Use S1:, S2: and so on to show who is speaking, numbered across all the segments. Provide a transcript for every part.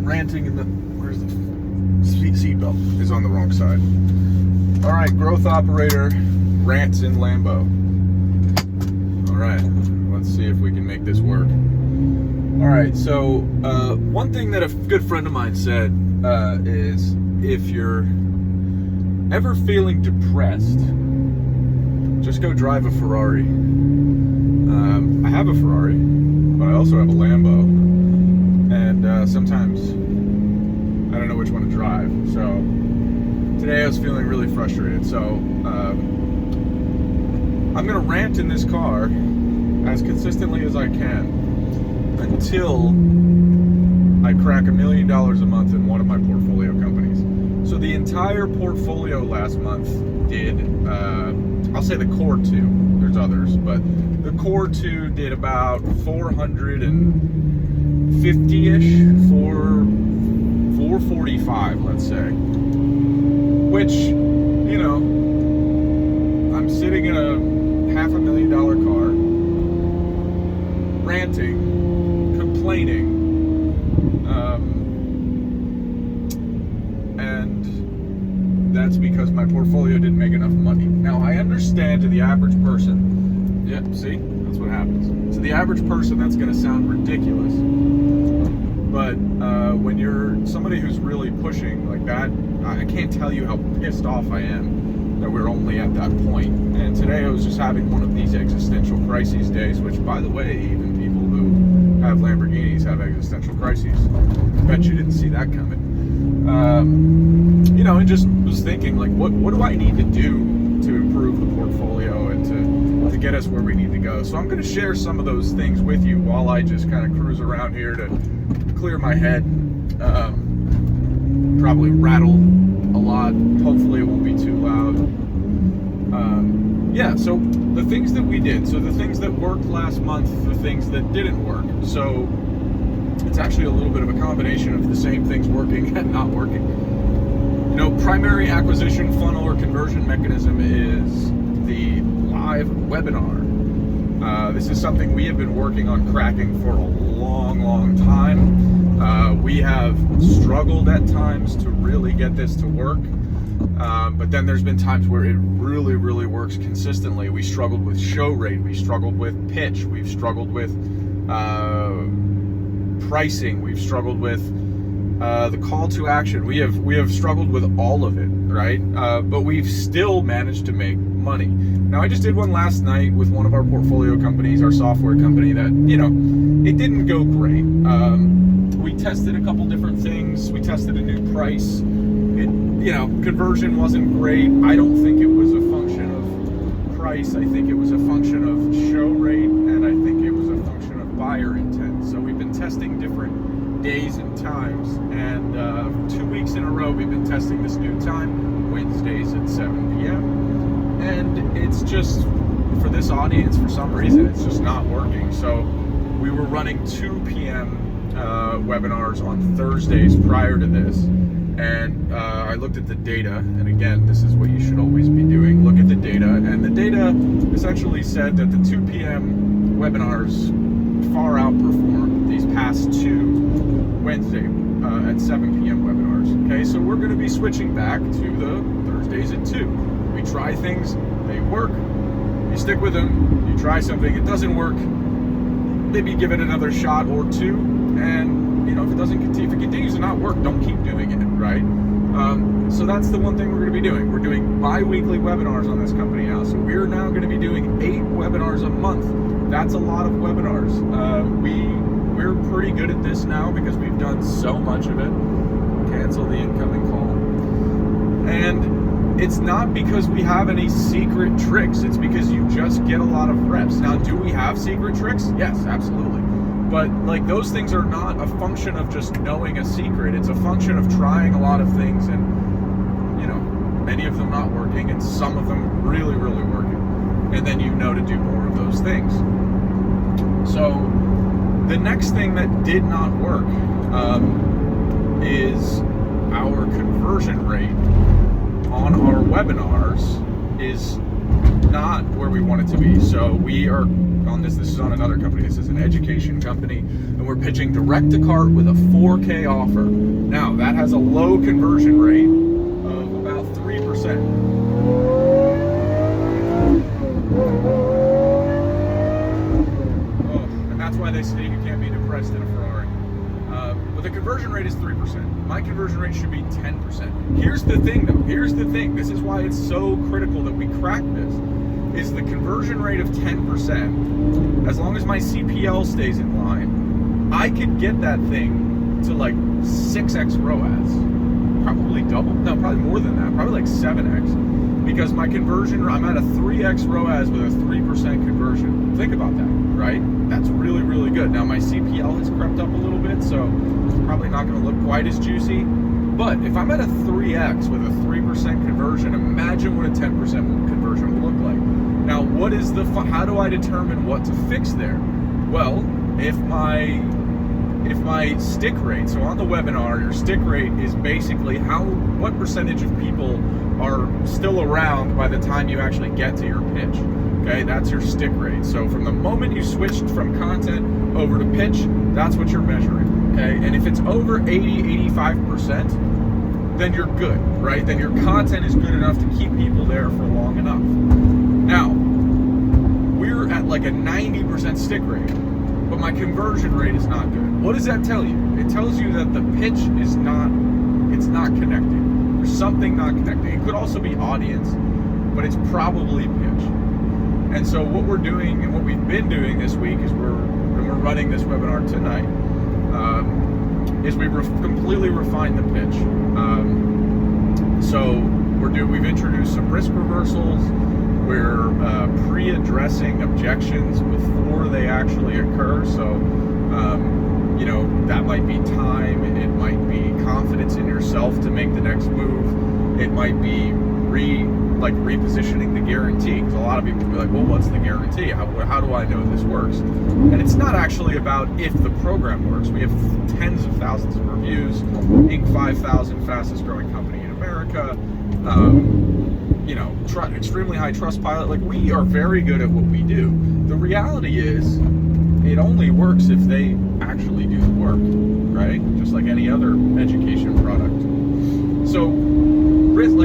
S1: ranting in the, where's the seat belt is on the wrong side. All right, growth operator rants in Lambo. All right, let's see if we can make this work. All right, so one thing that a good friend of mine said is if you're ever feeling depressed, just go drive a Ferrari. I have a Ferrari, but I also have a Lambo, and sometimes I don't know which one to drive. So today I was feeling really frustrated, so I'm gonna rant in this car as consistently as I can until I crack $1 million a month in one of my portfolio companies. So the entire portfolio last month did, I'll say the core two, there's others, but the core two did about 450-ish, 445, let's say. Which, you know, I'm sitting in a $500,000 car, ranting, complaining, and that's because my portfolio didn't make enough money. Now, I understand to the average person, yeah, see, that's what happens. To the average person, that's going to sound ridiculous. But when you're somebody who's really pushing like that, I can't tell you how pissed off I am that we're only at that point. And today I was just having one of these existential crises days, which, by the way, even people who have Lamborghinis have existential crises. I bet you didn't see that coming. You know, and just was thinking, like, what do I need to do to improve the portfolio and to get us where we need to go? So I'm going to share some of those things with you while I just kind of cruise around here to clear my head. Probably rattle a lot. Hopefully it won't be too loud. Yeah, so the things that we did, so the things that worked last month, the things that didn't work. So it's actually a little bit of a combination of the same things working and not working. You know, primary acquisition funnel or conversion mechanism is the live webinar. This is something we have been working on cracking for a long time. We have struggled at times to really get this to work, but then there's been times where it really works consistently. We struggled with show rate, we struggled with pitch, we've struggled with pricing, we've struggled with the call to action. We have struggled with all of it, right? But we've still managed to make money. Now, I just did one last night with one of our portfolio companies, our software company, that, you know, it didn't go great. We tested a couple different things. We tested a new price. You know, conversion wasn't great. I don't think it was a function of price. I think it was a function of show rate, and I think it was a function of buyer intent. So we've been testing different days and times, and 2 weeks in a row we've been testing this new time, Wednesdays at 7 p.m. And it's just, for this audience, for some reason, it's just not working. So we were running 2 p.m. Webinars on Thursdays prior to this, and I looked at the data, and again, this is what you should always be doing. Look at the data, and the data essentially said that the 2 p.m. webinars far outperformed these past 2 Wednesday at 7 p.m. webinars. Okay, so we're going to be switching back to the Thursdays at 2. We try things, they work, you stick with them. You try something, it doesn't work, maybe give it another shot or two, and, you know, if it continues to not work, don't keep doing it, right? So that's the one thing we're going to be doing. We're doing bi-weekly webinars on this company now. So we're now going to be doing 8 webinars a month. That's a lot of webinars. We're pretty good at this now because we've done so much of it. Cancel the incoming call. And it's not because we have any secret tricks. It's because you just get a lot of reps. Now, do we have secret tricks? Yes, absolutely. But, like, those things are not a function of just knowing a secret. It's a function of trying a lot of things and, you know, many of them not working and some of them really working. And then you know to do more of those things. So the next thing that did not work is our conversion rate on our webinars is not where we want it to be. So we are on this. This is on another company. This is an education company, and we're pitching direct to cart with a 4K offer. Now that has a low conversion rate of about 3%. And that's why they say you can't be depressed in a Ferrari. But the conversion rate is 3%. My conversion rate should be 10%. Here's the thing, though. Here's the thing. This is why it's so critical that we crack this. Is the conversion rate of 10%, as long as my CPL stays in line, I could get that thing to like 6x ROAS. Probably double. No, probably more than that. Probably like 7x. Because my conversion, I'm at a 3x ROAS with a 3% conversion. Think about that, right? That's really, really good. Now my CPL has crept up a little bit, so it's probably not going to look quite as juicy. But if I'm at a 3x with a 3% conversion, imagine what a 10% conversion would look like. Now, what is how do I determine what to fix there? Well, if my stick rate, so on the webinar, your stick rate is basically what percentage of people are still around by the time you actually get to your pitch. Okay, that's your stick rate. So from the moment you switched from content over to pitch, that's what you're measuring. Okay, and if it's over 80-85%, then you're good, right? Then your content is good enough to keep people there for long enough. Now, we're at like a 90% stick rate, but my conversion rate is not good. What does that tell you? It tells you that the pitch is not connecting. There's something not connecting. It could also be audience, but it's probably pitch. And so what we're doing and what we've been doing this week is we're running this webinar tonight, is we've completely refined the pitch. So we've introduced some risk reversals. We're pre-addressing objections before they actually occur. So, that might be time. It might be confidence in yourself to make the next move. It might be repositioning the guarantee. Because a lot of people will be like, well, what's the guarantee? How do I know this works? And it's not actually about if the program works. We have tens of thousands of reviews. Inc. 5,000, fastest growing company in America. Extremely high Trustpilot. Like, we are very good at what we do. The reality is, it only works if they actually do the work, right? Just like any other education product. So,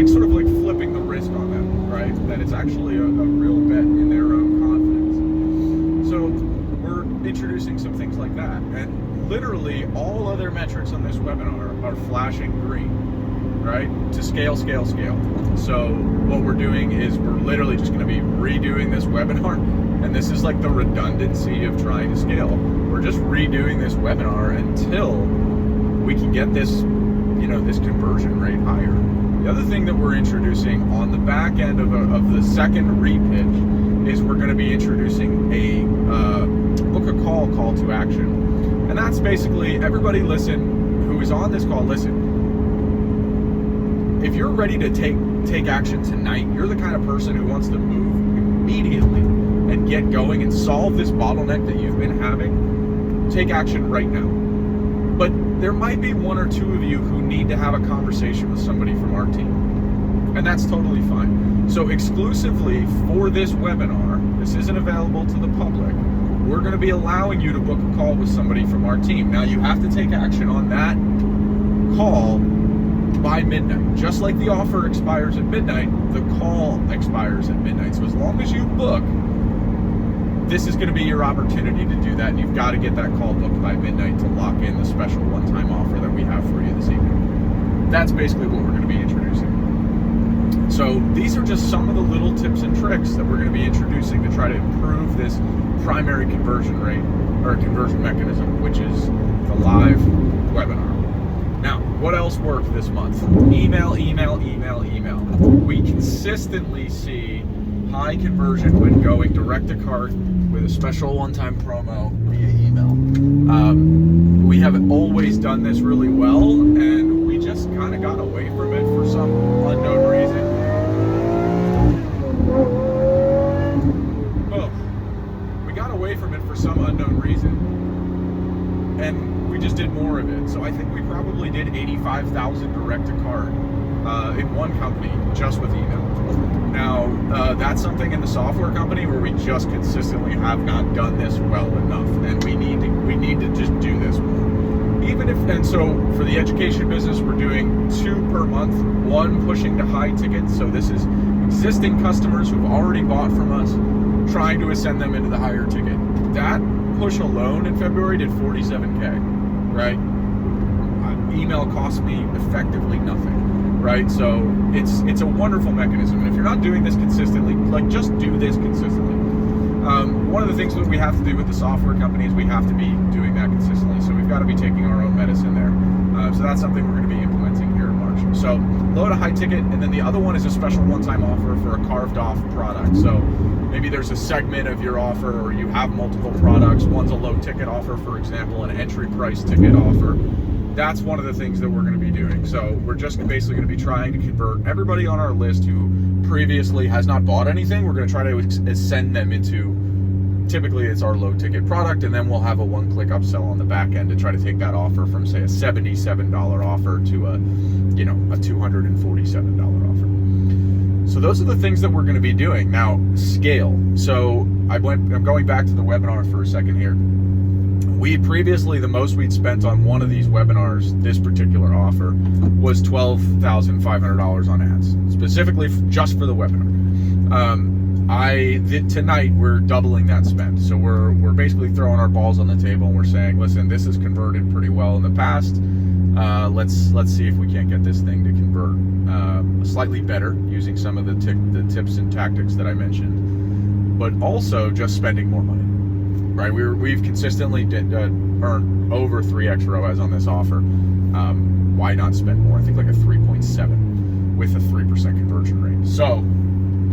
S1: sort of flipping the risk on them, right? That it's actually a real bet in their own confidence. So, we're introducing some things like that. And literally, all other metrics on this webinar are flashing green. Right? To scale. So what we're doing is we're literally just going to be redoing this webinar, and this is like the redundancy of trying to scale. We're just redoing this webinar until we can get this, this conversion rate higher. The other thing that we're introducing on the back end of the second repitch is we're going to be introducing a book a call to action. And that's basically, everybody who is on this call, listen. If you're ready to take action tonight, you're the kind of person who wants to move immediately and get going and solve this bottleneck that you've been having, take action right now. But there might be one or two of you who need to have a conversation with somebody from our team. And that's totally fine. So exclusively for this webinar, this isn't available to the public, we're going to be allowing you to book a call with somebody from our team. Now, you have to take action on that call by midnight. Just like the offer expires at midnight, the call expires at midnight. So as long as you book, this is going to be your opportunity to do that, and you've got to get that call booked by midnight to lock in the special one-time offer that we have for you this evening. That's basically what we're going to be introducing. So these are just some of the little tips and tricks that we're going to be introducing to try to improve this primary conversion rate, or conversion mechanism, which is the live webinar. Now, what else worked this month? Email. We consistently see high conversion when going direct to cart with a special one-time promo via email. We have always done this really well, and we just kind of got away from it for some unknown reason. We got away from it for some unknown reason. And we just did more of it. So I think we probably did 85,000 direct to card in one company just with email. Now, that's something in the software company where we just consistently have not done this well enough, and we need to just do this more. Even if, and so for the education business, we're doing 2 per month, 1 pushing to high tickets. So this is existing customers who've already bought from us, trying to ascend them into the higher ticket. That push alone in February did 47K, right? Email cost me effectively nothing, right? So it's a wonderful mechanism. And if you're not doing this consistently, like, just do this consistently. One of the things that we have to do with the software company is we have to be doing that consistently. So we've got to be taking our own medicine there. So that's something we're going to be implementing here in March. So low to high ticket, and then the other one is a special one-time offer for a carved off product. So maybe there's a segment of your offer, or you have multiple products. One's a low ticket offer, for example, an entry price ticket offer. That's one of the things that we're going to be doing. So we're just basically going to be trying to convert everybody on our list who previously has not bought anything. We're going to try to send them into, typically it's our low ticket product, and then we'll have a one-click upsell on the back end to try to take that offer from, say, a $77 offer to a $247 offer. So those are the things that we're going to be doing. Now, scale. So I'm going back to the webinar for a second here. We previously, the most we'd spent on one of these webinars, this particular offer, was $12,500 on ads, specifically just for the webinar. Tonight we're doubling that spend. So we're basically throwing our balls on the table, and we're saying, listen, this has converted pretty well in the past. Let's see if we can't get this thing to convert slightly better using some of the tips and tactics that I mentioned, but also just spending more money. Right, we've consistently earned over 3x ROAS on this offer. Why not spend more? I think like a 3.7 with a 3% conversion rate. So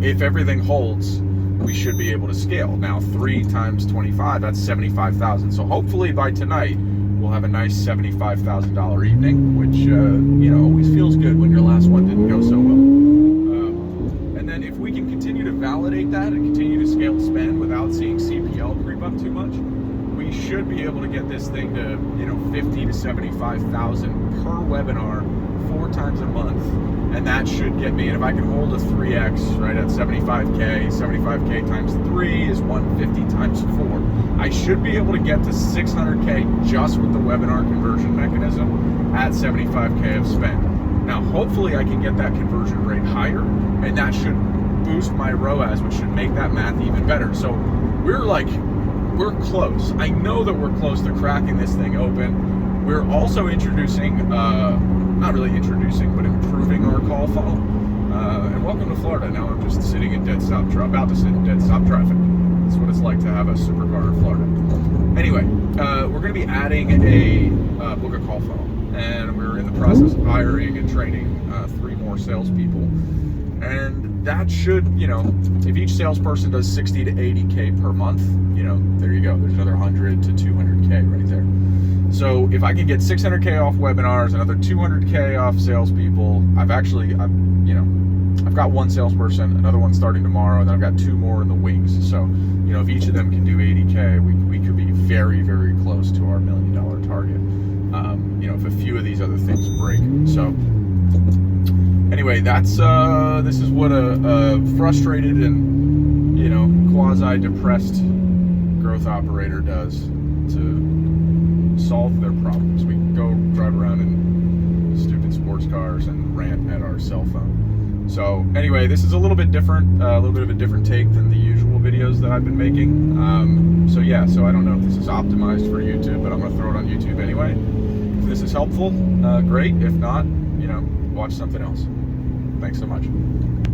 S1: if everything holds, we should be able to scale. Now 3 times 25, that's 75,000. So hopefully by tonight we'll have a nice $75,000 evening, which always feels good when your last one didn't go so well. And then if we can continue to validate that and continue to scale spend without seeing CPL creep up too much, we should be able to get this thing to 50 to 75,000 per webinar 4 times a month, and that should get me. And if I can hold a 3x right at 75k times 3 is 150 times 4. I should be able to get to 600k just with the webinar conversion mechanism at 75k of spend. Now, hopefully I can get that conversion rate higher, and that should boost my ROAS, which should make that math even better. So we're close. I know that we're close to cracking this thing open. We're also introducing, not really introducing, but improving our call funnel. And welcome to Florida. Now I'm just sitting in about to sit in dead stop traffic. That's what it's like to have a supercar in Florida. Anyway, we're going to be adding a book a call funnel. And we're in the process of hiring and training 3 more salespeople. And that should, if each salesperson does 60 to 80k per month, there you go. There's another 100 to 200k right there. So if I can get 600k off webinars, another 200k off salespeople, I've got 1 salesperson, another one starting tomorrow, and then I've got 2 more in the wings. So, if each of them can do 80k, we could be very, very close to our $1 million target. If a few of these other things break. So anyway, that's this is what a frustrated and quasi-depressed growth operator does to solve their problems. We go drive around in stupid sports cars and rant at our cell phone. So anyway, this is a little bit different, a little bit of a different take than the usual videos that I've been making. So I don't know if this is optimized for YouTube, but I'm going to throw it on YouTube anyway. If this is helpful, great. If not, watch something else. Thanks so much.